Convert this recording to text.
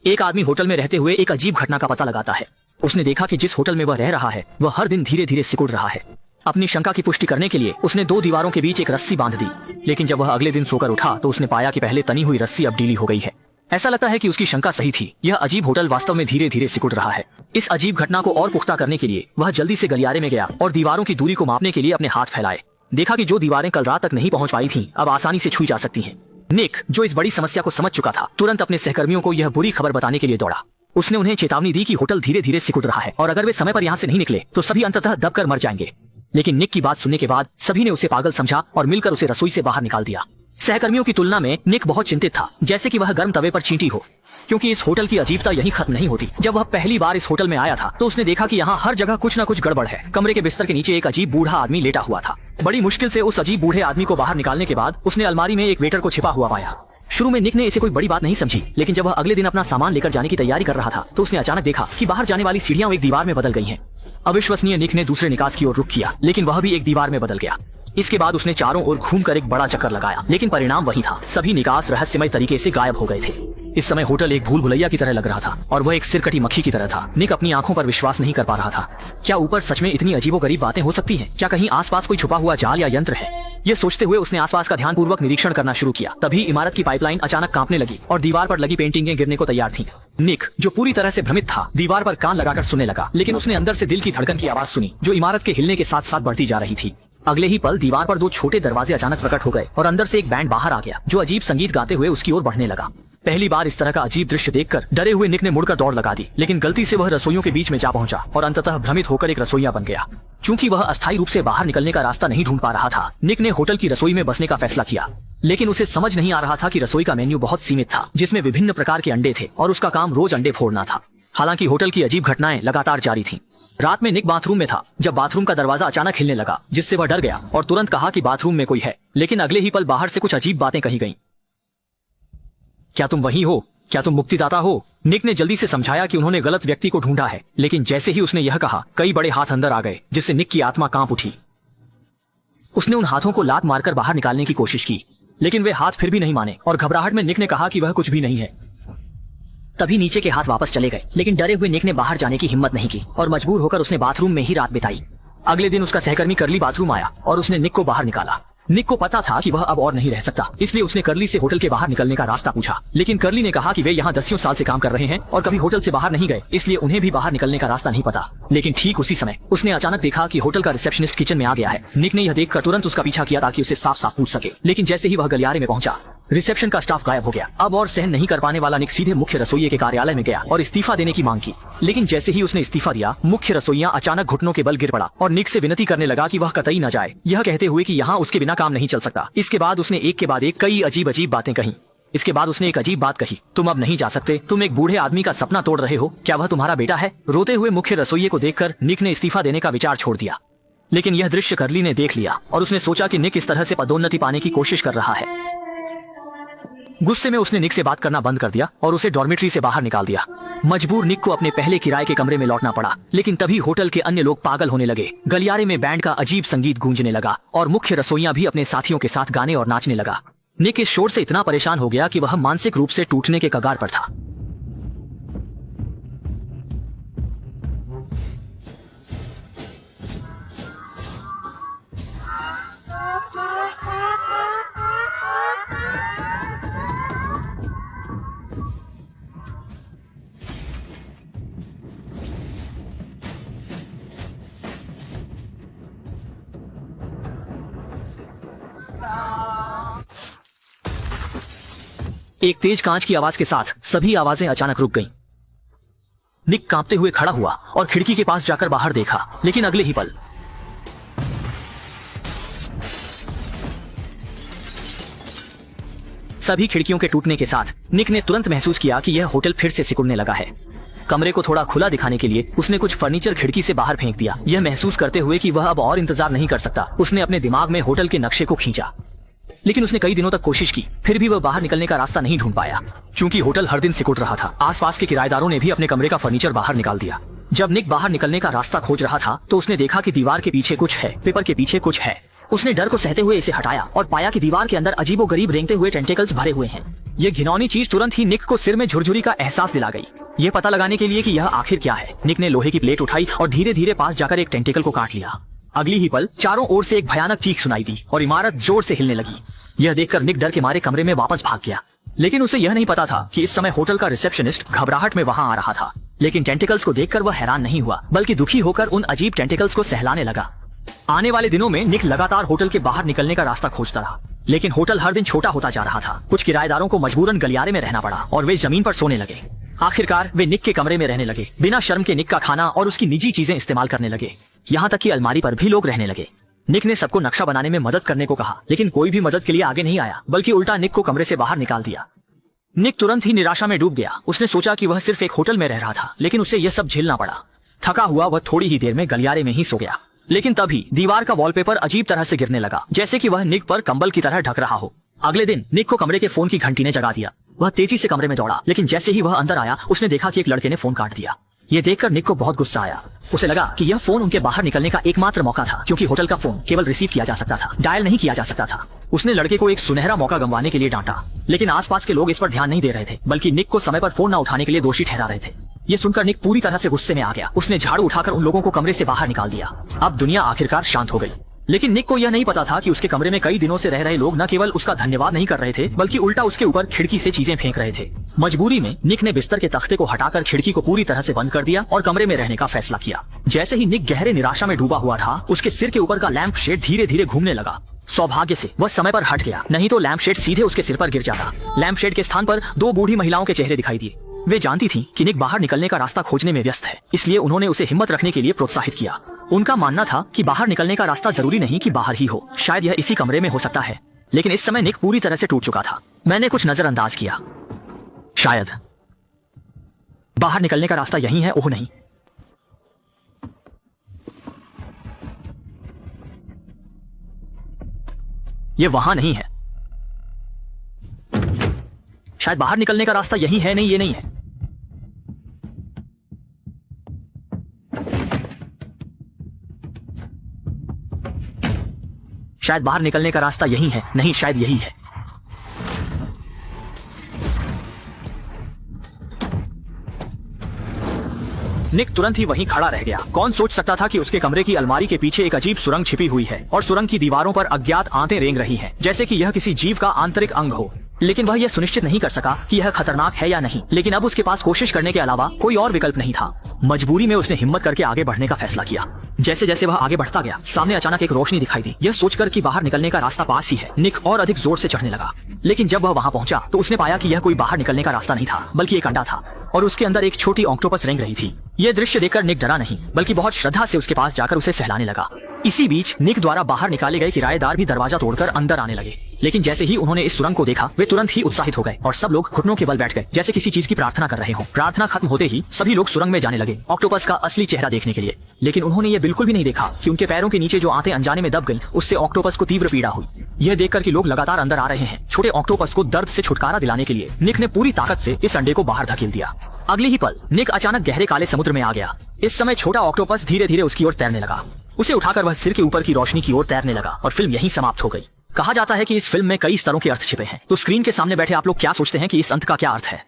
एक आदमी होटल में रहते हुए एक अजीब घटना का पता लगाता है। उसने देखा कि जिस होटल में वह रह रहा है वह हर दिन धीरे धीरे सिकुड़ रहा है। अपनी शंका की पुष्टि करने के लिए उसने दो दीवारों के बीच एक रस्सी बांध दी, लेकिन जब वह अगले दिन सोकर उठा तो उसने पाया कि पहले तनी हुई रस्सी अब ढीली हो गई है। ऐसा लगता है कि उसकी शंका सही थी, यह अजीब होटल वास्तव में धीरे धीरे सिकुड़ रहा है। इस अजीब घटना को और पुख्ता करने के लिए वह जल्दी से गलियारे में गया और दीवारों की दूरी को मापने के लिए अपने हाथ फैलाए। देखा कि जो दीवारें कल रात तक नहीं पहुंच पाई थीं, अब आसानी से छुई जा सकती हैं। निक, जो इस बड़ी समस्या को समझ चुका था, तुरंत अपने सहकर्मियों को यह बुरी खबर बताने के लिए दौड़ा। उसने उन्हें चेतावनी दी कि होटल धीरे धीरे सिकुड़ रहा है और अगर वे समय पर यहाँ से नहीं निकले तो सभी अंततः दबकर मर जाएंगे। लेकिन निक की बात सुनने के बाद सभी ने उसे पागल समझा और मिलकर उसे रसोई से बाहर निकाल दिया। सहकर्मियों की तुलना में निक बहुत चिंतित था, जैसे कि वह गर्म तवे पर चींटी हो, क्योंकि इस होटल की अजीबता यहीं खत्म नहीं होती। जब वह पहली बार इस होटल में आया था तो उसने देखा कि यहाँ हर जगह कुछ न कुछ गड़बड़ है। कमरे के बिस्तर के नीचे एक अजीब बूढ़ा आदमी लेटा हुआ था। बड़ी मुश्किल से उस अजीब बूढ़े आदमी को बाहर निकालने के बाद उसने अलमारी में एक वेटर को छिपा हुआ पाया। शुरू में निक ने इसे कोई बड़ी बात नहीं समझी, लेकिन जब वह अगले दिन अपना सामान लेकर जाने की तैयारी कर रहा था तो उसने अचानक देखा कि बाहर जाने वाली सीढ़ियां एक दीवार में बदल गई हैं। अविश्वसनीय, निक ने दूसरे निकास की ओर रुख किया, लेकिन वह भी एक दीवार में बदल गया। इसके बाद उसने चारों ओर घूमकर एक बड़ा चक्कर लगाया, लेकिन परिणाम वही था। सभी निकास रहस्यमय तरीके से गायब हो गए थे। इस समय होटल एक भूल भुलैया की तरह लग रहा था और वह एक सिरकटी मक्खी की तरह था। निक अपनी आंखों पर विश्वास नहीं कर पा रहा था। क्या ऊपर सच में इतनी अजीबोगरीब बातें हो सकती हैं? क्या कहीं आसपास कोई छुपा हुआ जाल या यंत्र है? ये सोचते हुए उसने आसपास का ध्यानपूर्वक निरीक्षण करना शुरू किया। तभी इमारत की पाइपलाइन अचानक कांपने लगी और दीवार पर लगी पेंटिंगें गिरने को तैयार थीं। निक, जो पूरी तरह से भ्रमित था, दीवार पर कान लगाकर सुनने लगा, लेकिन उसने अंदर से दिल की धड़कन की आवाज सुनी जो इमारत के हिलने के साथ साथ बढ़ती जा रही थी। अगले ही पल दीवार पर दो छोटे दरवाजे अचानक प्रकट हो गए और अंदर से एक बैंड बाहर आ गया जो अजीब संगीत गाते हुए उसकी ओर बढ़ने लगा। पहली बार इस तरह का अजीब दृश्य देखकर डरे हुए निक ने मुड़कर दौड़ लगा दी, लेकिन गलती से वह रसोइयों के बीच में जा पहुंचा और अंततः भ्रमित होकर एक रसोइया बन गया। चूंकि वह अस्थायी रूप से बाहर निकलने का रास्ता नहीं ढूंढ पा रहा था, निक ने होटल की रसोई में बसने का फैसला किया। लेकिन उसे समझ नहीं आ रहा था कि रसोई का मेन्यू बहुत सीमित था, जिसमें विभिन्न प्रकार के अंडे थे और उसका काम रोज अंडे फोड़ना था। हालांकि होटल की अजीब घटनाएं लगातार जारी थीं। रात में निक बाथरूम में था जब बाथरूम का दरवाजा अचानक हिलने लगा, जिससे वह डर गया और तुरंत कहा कि बाथरूम में कोई है। लेकिन अगले ही पल बाहर से कुछ अजीब बातें कही गईं। क्या तुम वही हो? क्या तुम मुक्तिदाता हो? निक ने जल्दी से समझाया कि उन्होंने गलत व्यक्ति को ढूंढा है, लेकिन जैसे ही उसने यह कहा, कई बड़े हाथ अंदर आ गए, जिससे निक की आत्मा कांप उठी। उसने उन हाथों को लात मारकर बाहर निकालने की कोशिश की, लेकिन वे हाथ फिर भी नहीं माने और घबराहट में निक ने कहा कि वह कुछ भी नहीं है। तभी नीचे के हाथ वापस चले गए, लेकिन डरे हुए निक ने बाहर जाने की हिम्मत नहीं की और मजबूर होकर उसने बाथरूम में ही रात बिताई। अगले दिन उसका सहकर्मी करली बाथरूम आया और उसने निक को बाहर निकाला। निक को पता था कि वह अब और नहीं रह सकता, इसलिए उसने करली से होटल के बाहर निकलने का रास्ता पूछा। लेकिन करली ने कहा कि वे यहाँ दसियों साल से काम कर रहे हैं और कभी होटल से बाहर नहीं गए, इसलिए उन्हें भी बाहर निकलने का रास्ता नहीं पता। लेकिन ठीक उसी समय उसने अचानक देखा कि होटल का रिसेप्शनिस्ट किचन में आ गया है। निक ने यह देखकर तुरंत उसका पीछा किया ताकि उसे साफ साफ पूछ सके, लेकिन जैसे ही वह गलियारे में पहुंचा, रिसेप्शन का स्टाफ गायब हो गया। अब और सहन नहीं कर पाने वाला निक सीधे मुख्य रसोइये के कार्यालय में गया और इस्तीफा देने की मांग की। लेकिन जैसे ही उसने इस्तीफा दिया, मुख्य रसोइया अचानक घुटनों के बल गिर पड़ा और निक से विनती करने लगा कि वह कतई न जाए, यह कहते हुए कि यहाँ उसके बिना काम नहीं चल सकता। इसके बाद उसने एक के बाद एक कई अजीब अजीब बातें कही। इसके बाद उसने एक अजीब बात कही, तुम अब नहीं जा सकते, तुम एक बूढ़े आदमी का सपना तोड़ रहे हो, क्या वह तुम्हारा बेटा है? रोते हुए मुख्य रसोइये को देखकर निक ने इस्तीफा देने का विचार छोड़ दिया। लेकिन यह दृश्य करली ने देख लिया और उसने सोचा कि निक इस तरह से पदोन्नति पाने की कोशिश कर रहा है। गुस्से में उसने निक से बात करना बंद कर दिया और उसे डॉर्मेट्री से बाहर निकाल दिया। मजबूर निक को अपने पहले किराए के कमरे में लौटना पड़ा। लेकिन तभी होटल के अन्य लोग पागल होने लगे। गलियारे में बैंड का अजीब संगीत गूंजने लगा और मुख्य रसोइया भी अपने साथियों के साथ गाने और नाचने लगा। निक इस शोर से इतना परेशान हो गया कि वह मानसिक रूप से टूटने के कगार पर था। एक तेज कांच की आवाज के साथ सभी आवाजें अचानक रुक गईं। निक कांपते हुए खड़ा हुआ और खिड़की के पास जाकर बाहर देखा, लेकिन अगले ही पल सभी खिड़कियों के टूटने के साथ निक ने तुरंत महसूस किया कि यह होटल फिर से सिकुड़ने लगा है। कमरे को थोड़ा खुला दिखाने के लिए उसने कुछ फर्नीचर खिड़की से बाहर फेंक दिया, यह महसूस करते हुए कि वह अब और इंतजार नहीं कर सकता। उसने अपने दिमाग में होटल के नक्शे को खींचा, लेकिन उसने कई दिनों तक कोशिश की, फिर भी वह बाहर निकलने का रास्ता नहीं ढूंढ पाया। चूंकि होटल हर दिन सिकुड़ रहा था, आसपास के किराएदारों ने भी अपने कमरे का फर्नीचर बाहर निकाल दिया। जब निक बाहर निकलने का रास्ता खोज रहा था तो उसने देखा कि दीवार के पीछे कुछ है, पेपर के पीछे कुछ है उसने डर को सहते हुए इसे हटाया और पाया कि दीवार के अंदर अजीबोगरीब रेंगते हुए टेंटेकल्स भरे हुए हैं। ये घिनौनी चीज तुरंत ही निक को सिर में झुरझुरी का एहसास दिला गई। ये पता लगाने के लिए कि यह आखिर क्या है, निक ने लोहे की प्लेट उठाई और धीरे धीरे पास जाकर एक टेंटेकल को काट लिया। अगली ही पल चारों ओर से एक भयानक चीख सुनाई दी और इमारत जोर से हिलने लगी। यह देखकर निक डर के मारे कमरे में वापस भाग गया, लेकिन उसे यह नहीं पता था कि इस समय होटल का रिसेप्शनिस्ट घबराहट में वहां आ रहा था। लेकिन टेंटिकल्स को देखकर वह हैरान नहीं हुआ, बल्कि दुखी होकर उन अजीब टेंटिकल्स को सहलाने लगा। आने वाले दिनों में निक लगातार होटल के बाहर निकलने का रास्ता खोजता रहा, लेकिन होटल हर दिन छोटा होता जा रहा था। कुछ किराएदारों को मजबूरन गलियारे में रहना पड़ा और वे जमीन पर सोने लगे। आखिरकार वे निक के कमरे में रहने लगे, बिना शर्म के निक का खाना और उसकी निजी चीजें इस्तेमाल करने लगे। यहाँ तक कि अलमारी पर भी लोग रहने लगे। निक ने सबको नक्शा बनाने में मदद करने को कहा, लेकिन कोई भी मदद के लिए आगे नहीं आया, बल्कि उल्टा निक को कमरे से बाहर निकाल दिया। निक तुरंत ही निराशा में डूब गया। उसने सोचा कि वह सिर्फ एक होटल में रह रहा था, लेकिन उसे यह सब झेलना पड़ा। थका हुआ वह थोड़ी ही देर में गलियारे में ही सो गया, लेकिन तभी दीवार का वॉलपेपर अजीब तरह से गिरने लगा, जैसे कि वह निक पर कंबल की तरह ढक रहा हो। अगले दिन निक को कमरे के फोन की घंटी ने जगा दिया। वह तेजी से कमरे में दौड़ा, लेकिन जैसे ही वह अंदर आया उसने देखा कि एक लड़के ने फोन काट दिया। ये देखकर निक को बहुत गुस्सा आया। उसे लगा कि यह फोन उनके बाहर निकलने का एकमात्र मौका था, क्योंकि होटल का फोन केवल रिसीव किया जा सकता था, डायल नहीं किया जा सकता था। उसने लड़के को एक सुनहरा मौका गंवाने के लिए डांटा, लेकिन आसपास के लोग इस पर ध्यान नहीं दे रहे थे, बल्कि निक को समय पर फोन न उठाने के लिए दोषी ठहरा रहे थे। ये सुनकर निक पूरी तरह से गुस्से में आ गया। उसने झाड़ू उठाकर उन लोगों को कमरे से बाहर निकाल दिया। अब दुनिया आखिरकार शांत हो गई, लेकिन निक को यह नहीं पता था कि उसके कमरे में कई दिनों से रह रहे लोग न केवल उसका धन्यवाद नहीं कर रहे थे, बल्कि उल्टा उसके ऊपर खिड़की से चीजें फेंक रहे थे। मजबूरी में निक ने बिस्तर के तख्ते को हटाकर खिड़की को पूरी तरह से बंद कर दिया और कमरे में रहने का फैसला किया। जैसे ही निक गहरे निराशा में डूबा हुआ था, उसके सिर के ऊपर का लैंप शेड धीरे धीरे घूमने लगा। सौभाग्य से वह समय पर हट गया, नहीं तो लैंप शेड सीधे उसके सिर पर गिर जाता। लैंप शेड के स्थान पर दो बूढ़ी महिलाओं के चेहरे दिखाई दिए। वे जानती थीं कि निक बाहर निकलने का रास्ता खोजने में व्यस्त है, इसलिए उन्होंने उसे हिम्मत रखने के लिए प्रोत्साहित किया। उनका मानना था कि बाहर निकलने का रास्ता जरूरी नहीं कि बाहर ही हो, शायद यह इसी कमरे में हो सकता है। लेकिन इस समय निक पूरी तरह से टूट चुका था। मैंने कुछ नजरअंदाज किया। शायद बाहर निकलने का रास्ता यही है। ओह नहीं, ये वहां नहीं है। शायद बाहर निकलने का रास्ता यही है। नहीं, ये नहीं है। शायद बाहर निकलने का रास्ता यही है। नहीं, शायद यही है। निक तुरंत ही वहीं खड़ा रह गया। कौन सोच सकता था कि उसके कमरे की अलमारी के पीछे एक अजीब सुरंग छिपी हुई है और सुरंग की दीवारों पर अज्ञात आंतें रेंग रही हैं, जैसे कि यह किसी जीव का आंतरिक अंग हो। लेकिन वह यह सुनिश्चित नहीं कर सका कि यह खतरनाक है या नहीं। लेकिन अब उसके पास कोशिश करने के अलावा कोई और विकल्प नहीं था। मजबूरी में उसने हिम्मत करके आगे बढ़ने का फैसला किया। जैसे जैसे वह आगे बढ़ता गया, सामने अचानक एक रोशनी दिखाई दी। यह सोचकर कि बाहर निकलने का रास्ता पास ही है, निक और अधिक जोर से चढ़ने लगा। लेकिन जब वह वहां पहुंचा तो उसने पाया कि यह कोई बाहर निकलने का रास्ता नहीं था, बल्कि एक अंडा था और उसके अंदर एक छोटी ऑक्टोपस रेंग रही थी। यह दृश्य देखकर निक डरा नहीं, बल्कि बहुत श्रद्धा से उसके पास जाकर उसे सहलाने लगा। इसी बीच निक द्वारा बाहर निकाले गए किराएदार भी दरवाजा तोड़कर अंदर आने लगे। लेकिन जैसे ही उन्होंने इस सुरंग को देखा, वे तुरंत ही उत्साहित हो गए और सब लोग घुटनों के बल बैठ गए, जैसे किसी चीज की प्रार्थना कर रहे हो। प्रार्थना खत्म होते ही सभी लोग सुरंग में जाने लगे, ऑक्टोपस का असली चेहरा देखने के लिए। लेकिन उन्होंने ये बिल्कुल भी नहीं देखा कि उनके पैरों के नीचे जो आंतें अनजाने में दब गईं, उससे ऑक्टोपस को तीव्र पीड़ा हुई। यह देखकर कि लोग लगातार अंदर आ रहे हैं, छोटे ऑक्टोपस को दर्द से छुटकारा दिलाने के लिए निक ने पूरी ताकत से इस अंडे को बाहर धकेल दिया। अगले ही पल निक अचानक गहरे काले समुद्र में आ गया। इस समय छोटा ऑक्टोपस धीरे धीरे उसकी ओर तैरने लगा। उसे उठाकर वह सिर के ऊपर की रोशनी की ओर तैरने लगा और फिल्म यहीं समाप्त हो गई। कहा जाता है कि इस फिल्म में कई स्तरों के अर्थ छिपे हैं। तो स्क्रीन के सामने बैठे आप लोग क्या सोचते हैं कि इस अंत का क्या अर्थ है?